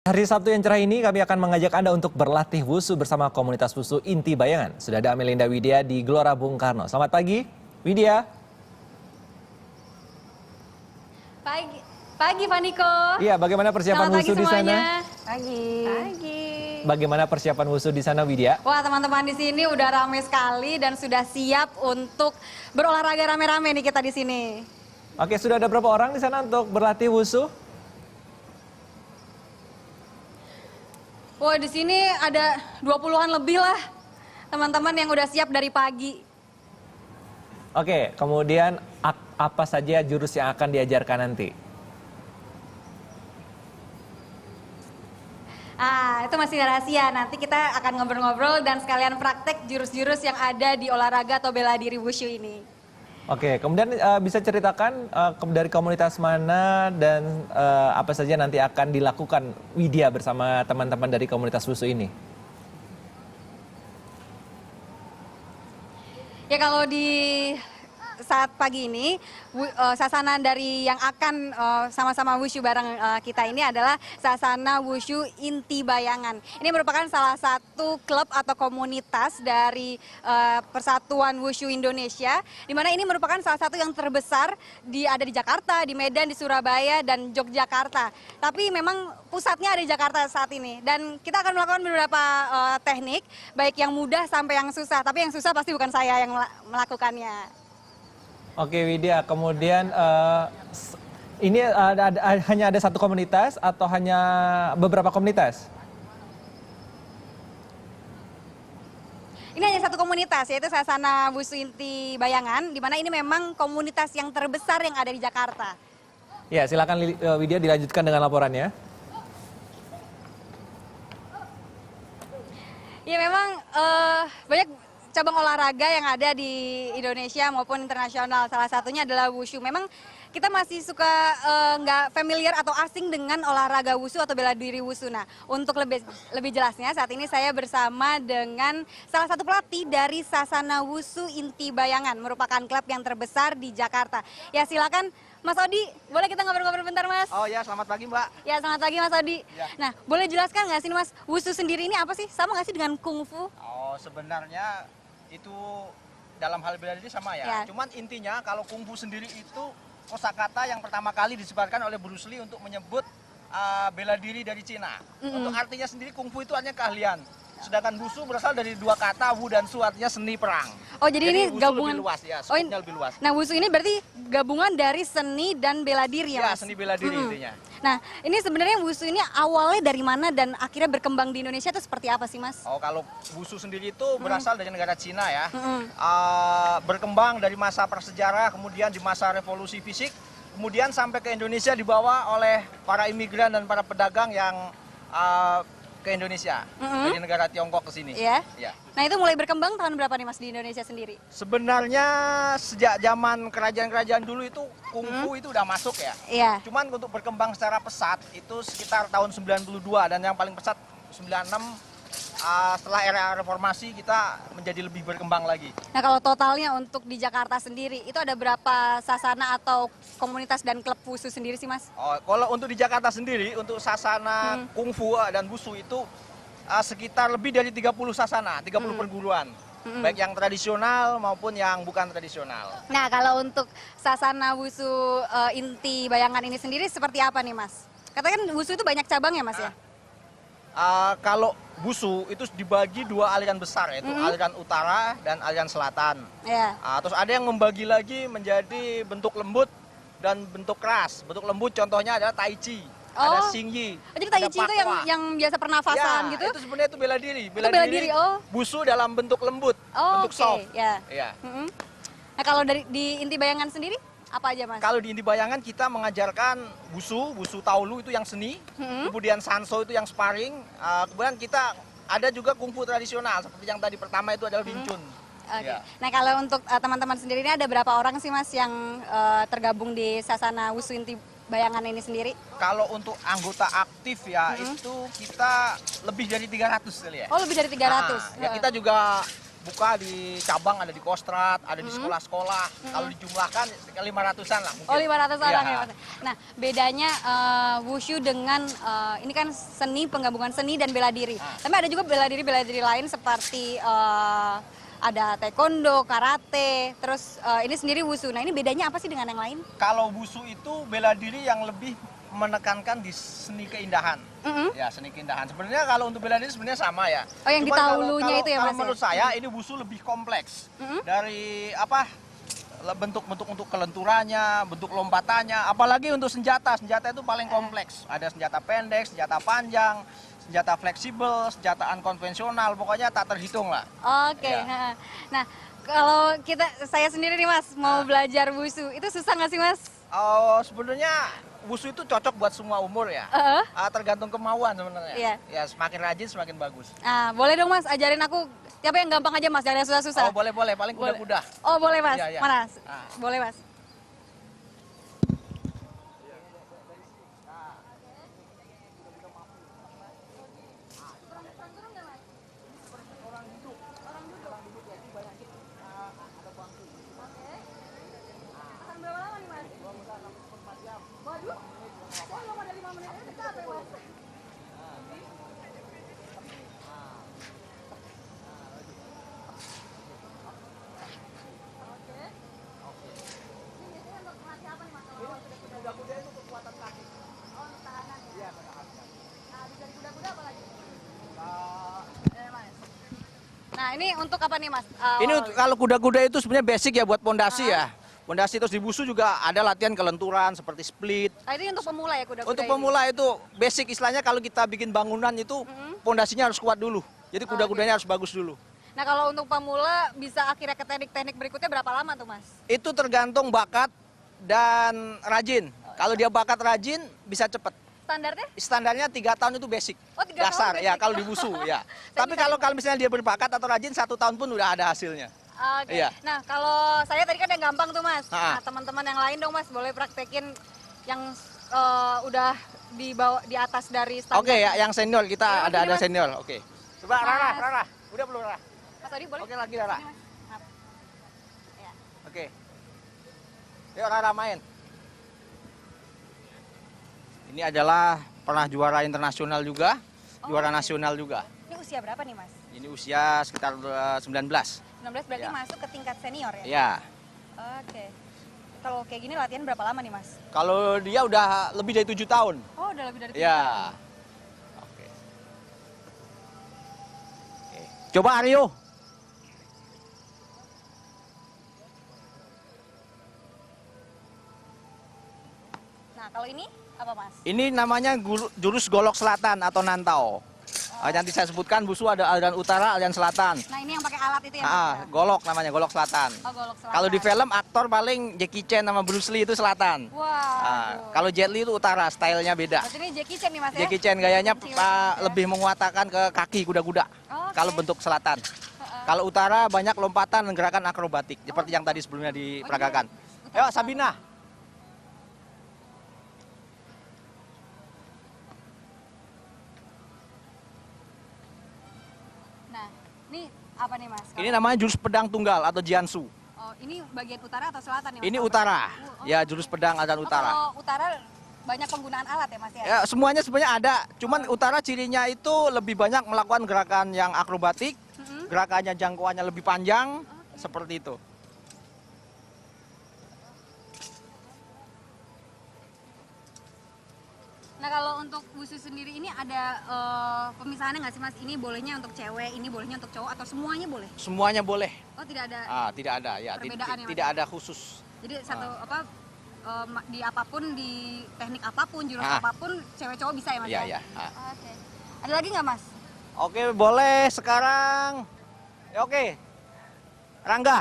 Hari Sabtu yang cerah ini kami akan mengajak Anda untuk berlatih wusu bersama komunitas wusu Inti Bayangan. Sudah ada Amelinda Widya di Gelora Bung Karno. Selamat pagi, Widya. Pagi Vaniko. Iya, bagaimana persiapan wusu di sana? Pagi. Bagaimana persiapan wusu di sana, Widya? Wah, teman-teman di sini udah rame sekali dan sudah siap untuk berolahraga rame-rame nih kita di sini. Oke, sudah ada berapa orang di sana untuk berlatih wusu? Wah, di sini ada 20-an lebih lah teman-teman yang udah siap dari pagi. Oke, kemudian apa saja jurus yang akan diajarkan nanti? Itu masih rahasia. Nanti kita akan ngobrol-ngobrol dan sekalian praktek jurus-jurus yang ada di olahraga atau bela diri wushu ini. Oke, kemudian bisa ceritakan dari komunitas mana dan apa saja nanti akan dilakukan Widya bersama teman-teman dari komunitas wusu ini? Ya, kalau di saat pagi ini sasana dari yang akan sama-sama wushu bareng kita ini adalah Sasana Wushu Inti Bayangan. Ini merupakan salah satu klub atau komunitas dari Persatuan Wushu Indonesia, di mana ini merupakan salah satu yang terbesar ada di Jakarta, di Medan, di Surabaya, dan Yogyakarta. Tapi memang pusatnya ada di Jakarta saat ini. Dan kita akan melakukan beberapa teknik, baik yang mudah sampai yang susah. Tapi yang susah pasti bukan saya yang melakukannya. Oke Widya, kemudian ini hanya ada satu komunitas atau hanya beberapa komunitas? Ini hanya satu komunitas, yaitu Sasana Wushu Inti Bayangan, di mana ini memang komunitas yang terbesar yang ada di Jakarta. Ya, silakan Widya dilanjutkan dengan laporannya. Ya, memang banyak cabang olahraga yang ada di Indonesia maupun internasional. Salah satunya adalah wushu. Memang kita masih suka nggak familiar atau asing dengan olahraga wushu atau bela diri wushu. Nah, untuk lebih jelasnya saat ini saya bersama dengan salah satu pelatih dari Sasana Wushu Inti Bayangan, merupakan klub yang terbesar di Jakarta. Ya, silakan Mas Odi, boleh kita ngobrol-ngobrol bentar, Mas? Oh ya, selamat pagi Mbak. Ya, selamat pagi Mas Odi. Ya. Nah, boleh jelaskan nggak sih Mas, wushu sendiri ini apa sih? Sama nggak sih dengan kungfu? Oh, sebenarnya itu dalam hal bela diri sama ya. Cuman intinya kalau kungfu sendiri itu kosakata yang pertama kali disebarkan oleh Bruce Lee untuk menyebut bela diri dari Cina. Untuk artinya sendiri kungfu itu hanya keahlian. Sedangkan wushu berasal dari dua kata wu dan su, artinya seni perang. Oh, jadi ini gabungan lebih luas ya, skopnya lebih luas. Nah, wushu ini berarti gabungan dari seni dan bela diri ya, Ya, Mas? seni bela diri intinya. Nah, ini sebenarnya wushu ini awalnya dari mana dan akhirnya berkembang di Indonesia itu seperti apa sih, Mas? Oh, kalau wushu sendiri itu berasal dari negara Cina ya. Berkembang dari masa prasejarah, kemudian di masa revolusi fisik, kemudian sampai ke Indonesia dibawa oleh para imigran dan para pedagang yang ke Indonesia dari negara Tiongkok ke sini. Iya. Ya. Nah, itu mulai berkembang tahun berapa nih Mas di Indonesia sendiri? Sebenarnya sejak zaman kerajaan-kerajaan dulu itu kungfu itu udah masuk ya. Iya. Cuman untuk berkembang secara pesat itu sekitar tahun 92 dan yang paling pesat 96 setelah era reformasi kita menjadi lebih berkembang lagi. Nah, kalau totalnya untuk di Jakarta sendiri itu ada berapa sasana atau komunitas dan klub wushu sendiri sih, Mas? Oh, kalau untuk di Jakarta sendiri untuk sasana kungfu dan wushu itu sekitar lebih dari 30 sasana, 30 perguruan. Baik yang tradisional maupun yang bukan tradisional. Nah, kalau untuk Sasana Wushu Inti Bayangan ini sendiri seperti apa nih, Mas? Katakan wushu itu banyak cabang ya, Mas ya? Kalau wushu itu dibagi dua aliran besar, yaitu aliran utara dan aliran selatan. Iya. Terus ada yang membagi lagi menjadi bentuk lembut dan bentuk keras. Bentuk lembut contohnya adalah tai chi, ada xingyi, jadi tai chi itu yang biasa pernafasan ya, gitu? itu sebenarnya itu bela diri. Bela diri, oh. Wushu dalam bentuk lembut, bentuk soft. Ya. Ya. Nah, kalau di Inti Bayangan sendiri apa aja, Mas? Kalau di Inti Bayangan kita mengajarkan wushu taolu itu yang seni, kemudian sanso itu yang sparring, kemudian kita ada juga kungfu tradisional seperti yang tadi pertama itu adalah Wing Chun. Okay. Ya. Nah, kalau untuk teman-teman sendiri ini ada berapa orang sih, Mas, yang tergabung di Sasana Wushu Inti Bayangan ini sendiri? Kalau untuk anggota aktif ya itu kita lebih dari 300 kali ya. Oh, lebih dari 300. Ya kita juga buka di cabang, ada di Kostrad, ada di sekolah-sekolah. Kalau dijumlahkan 500-an lah mungkin. Oh, 500 orang Iya. ya Mas. Nah, bedanya wushu dengan ini kan seni, penggabungan seni dan bela diri. Tapi ada juga bela diri lain seperti ada taekwondo, karate, terus ini sendiri wushu. Nah, ini bedanya apa sih dengan yang lain? Kalau wushu itu bela diri yang lebih menekankan di seni keindahan. Ya, seni keindahan. Sebenarnya kalau untuk bela diri sebenarnya sama ya. Oh, yang di Cuman taulunya itu ya, kalau Mas, ya? menurut saya ini wushu lebih kompleks. Dari bentuk-bentuk untuk kelenturannya, bentuk lompatannya, apalagi untuk senjata. Senjata itu paling kompleks. Ada senjata pendek, senjata panjang, senjata fleksibel, senjata unkonvensional, pokoknya tak terhitung lah. Oke. Ya. Nah, kalau saya sendiri nih Mas mau belajar wushu, itu susah nggak sih Mas? Oh, sebenarnya wushu itu cocok buat semua umur ya. Tergantung kemauan sebenarnya. Iya. Ya, semakin rajin semakin bagus. Nah, boleh dong Mas ajarin aku siapa yang gampang aja Mas, jangan yang susah-susah. Oh, boleh, paling kuda-kuda. Oh, boleh Mas. Iya, iya. Mana? Ah. Boleh Mas. Nah, ini untuk apa nih Mas? Ini kalau kuda-kuda itu sebenarnya basic ya buat pondasi ya. Pondasi, terus di wushu juga ada latihan kelenturan seperti split. Ini untuk pemula ya kuda-kuda Untuk ini? pemula itu basic, istilahnya kalau kita bikin bangunan itu pondasinya harus kuat dulu. Jadi kuda-kudanya harus bagus dulu. Nah, kalau untuk pemula bisa akhirnya ke teknik-teknik berikutnya berapa lama tuh Mas? Itu tergantung bakat dan rajin. Kalau dia bakat rajin bisa cepet. Standarnya? Standarnya 3 tahun itu basic. Oh, 3 tahun dasar ya basic. kalau di wushu ya. Saya Tapi bisa kalau misalnya dia berbakat atau rajin 1 tahun pun udah ada hasilnya. Oke. Iya. Nah, kalau saya tadi kan yang gampang tuh Mas. Ha-ha. Nah, teman-teman yang lain dong Mas, boleh praktekin yang udah di atas dari standar. Oke ya, yang senior kita Iya, ada Mas. senior. Oke. Coba Mas. Rara. Udah belum Rara? Mas Adi boleh? Oke lagi Rara. Ini, Mas. Maaf. Ya. Oke. Yuk Rara main. Ini adalah pernah juara internasional juga, juara nasional juga. Ini usia berapa nih Mas? Ini usia sekitar 19. 19 berarti Ya. masuk ke tingkat senior ya? Ya. Oke. Kalau kayak gini latihan berapa lama nih Mas? Kalau dia udah lebih dari 7 tahun. Oh, udah lebih dari 7 Ya. tahun. Oke. Oke. Coba Aryo. Nah, kalau ini apa Mas? Ini namanya jurus golok selatan atau nantau. Nanti saya sebutkan wushu ada aliran utara, aliran selatan. Nah, ini yang pakai alat itu ya Mas? Golok namanya, golok selatan. Oh, golok selatan. Kalau di film aktor paling Jackie Chan sama Bruce Lee itu selatan. Wah. Kalau Jet Li itu utara, stylenya beda. Berarti ini Jackie Chan nih Mas ya? Jackie Chan gayanya Kecil ya. lebih menguatakan ke kaki kuda-kuda. Oke. Kalau bentuk selatan. Kalau utara banyak lompatan dan gerakan akrobatik seperti yang tadi sebelumnya diperagakan. Ayo Sabina. Nah, ini apa nih Mas? Ini namanya jurus pedang tunggal atau jiansu. Oh, ini bagian utara atau selatan nih Mas? Ini utara. Ya, jurus pedang aliran utara. Kalau utara banyak penggunaan alat ya Mas ya? Ya, semuanya sebenarnya ada. Cuman utara cirinya itu lebih banyak melakukan gerakan yang akrobatik, gerakannya jangkauannya lebih panjang, seperti itu. Nah, kalau untuk wushu sendiri ini ada pemisahannya nggak sih Mas? Ini bolehnya untuk cewek, ini bolehnya untuk cowok atau semuanya boleh? Semuanya boleh. Oh, tidak ada. Tidak ada ya, Perbedaan ya, Mas? tidak ada khusus. Jadi di apapun, di teknik apapun, jurus Ah. apapun, cewek cowok bisa ya Mas? Iya, ya? iya. Oke. Ada lagi nggak Mas? Oke, boleh sekarang. Ya, oke. Rangga.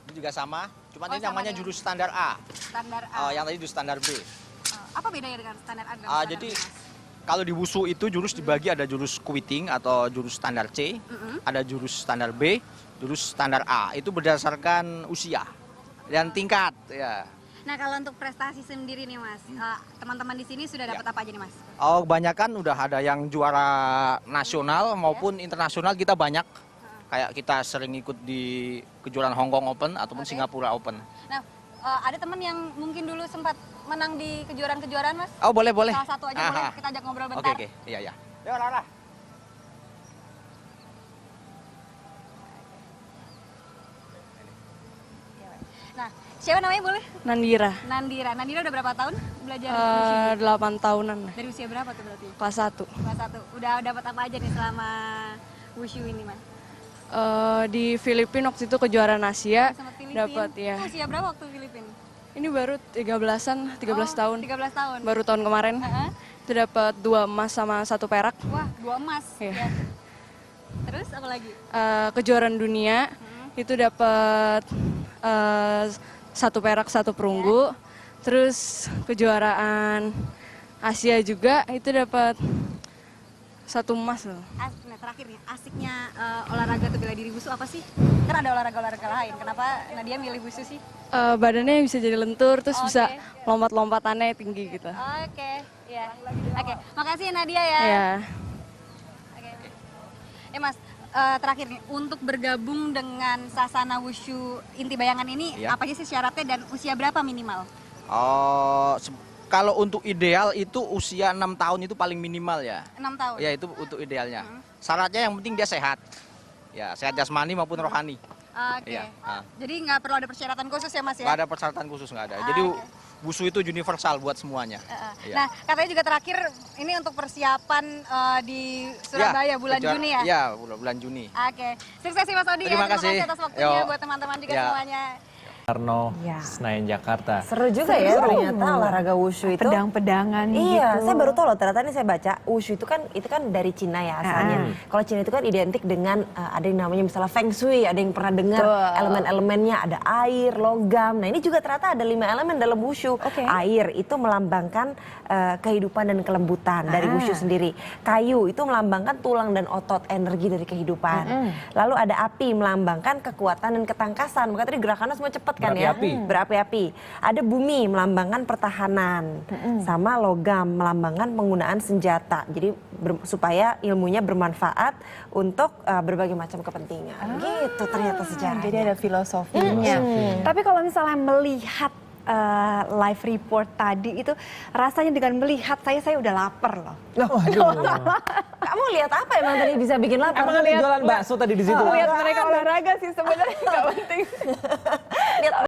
Ini juga sama, cuman Oh, ini sama namanya dengan jurus standar A. Standar A. Yang tadi jurus standar B. Apa bedanya dengan standar A dan standar Jadi B, Mas? kalau di wushu itu jurus dibagi ada jurus kwiting atau jurus standar C, ada jurus standar B, jurus standar A. Itu berdasarkan usia dan tingkat ya. Nah, kalau untuk prestasi sendiri nih Mas, teman-teman di sini sudah dapat apa aja nih Mas? Oh, kebanyakan udah ada yang juara nasional maupun internasional kita banyak. Kayak kita sering ikut di kejuaraan Hong Kong Open ataupun Singapura Open. Nah, ada teman yang mungkin dulu sempat menang di kejuaraan-kejuaraan Mas? Oh, boleh, boleh. Salah satu aja boleh kita ajak ngobrol bentar. Oke. Iya, iya. Yuk, Rara. Nah, siapa namanya boleh? Nandira. Nandira udah berapa tahun belajar 8 tahunan. Dari usia berapa tuh berarti? Kelas 1. Kelas 1. Udah dapat apa aja nih selama wushu ini, Mas? Di Filipina waktu itu kejuaraan Asia. Sama Filipina. Dapat ya. Usia berapa waktu Filipina? Ini baru 13 tahun. 13 tahun. Baru tahun kemarin. Itu dapat 2 emas sama 1 perak. Wah, 2 emas. Iya. Ya. Terus apa lagi? Kejuaraan dunia itu dapat 1 perak 1 perunggu. Terus kejuaraan Asia juga itu dapat 1 emas loh. Nah, terakhir nih, asiknya olahraga atau bela diri wushu apa sih? Kan ada olahraga lain. Kenapa Nadia milih wushu sih? Badannya bisa jadi lentur, terus Oke. bisa lompat-lompatannya tinggi gitu. Oke, ya. Oke, makasih ya Nadia ya. Ya. Oke. Mas, terakhir nih, untuk bergabung dengan Sasana Wushu Inti Bayangan ini, Iya. apa aja sih syaratnya dan usia berapa minimal? Oh, kalau untuk ideal itu usia 6 tahun itu paling minimal ya. 6 tahun? Ya, itu untuk idealnya. Syaratnya yang penting dia sehat. Ya, sehat jasmani maupun rohani. Oke. Iya. Jadi nggak perlu ada persyaratan khusus ya Mas ya? Nggak ada persyaratan khusus, nggak ada. Jadi Oke. wushu itu universal buat semuanya. Iya. Nah, katanya juga terakhir ini untuk persiapan di Surabaya bulan Juni ya? Iya, bulan Juni. Oke, sukses sih Mas Odi ya. Terima kasih. Atas waktunya Yo. buat teman-teman juga Ya. semuanya. Karno, Ya. Senayan, Jakarta. Seru juga ya Seru. ternyata olahraga wushu itu. Pedang-pedangan Iya, gitu. saya baru tahu loh ternyata ini saya baca wushu itu kan dari Cina ya asalnya. Kalau Cina itu kan identik dengan ada yang namanya misalnya feng shui, ada yang pernah dengar Betul. elemen-elemennya ada air, logam. Nah, ini juga ternyata ada 5 elemen dalam wushu. Oke. Air itu melambangkan kehidupan dan kelembutan dari wushu sendiri. Kayu itu melambangkan tulang dan otot, energi dari kehidupan. Lalu ada api melambangkan kekuatan dan ketangkasan. Makanya tadi gerakannya semua cepat kan ya. Berapi-api. Berapi-api. Ada bumi melambangkan pertahanan, sama logam melambangkan penggunaan senjata. Jadi supaya ilmunya bermanfaat untuk berbagai macam kepentingan. Gitu ternyata sejarahnya. Jadi ada filosofinya. Tapi kalau misalnya melihat live report tadi itu rasanya dengan melihat saya udah lapar loh. Kamu lihat apa emang tadi bisa bikin lapar? Emang ada jualan bakso tadi di situ? Lihat mereka olahraga sih sebenarnya nggak penting. Lihat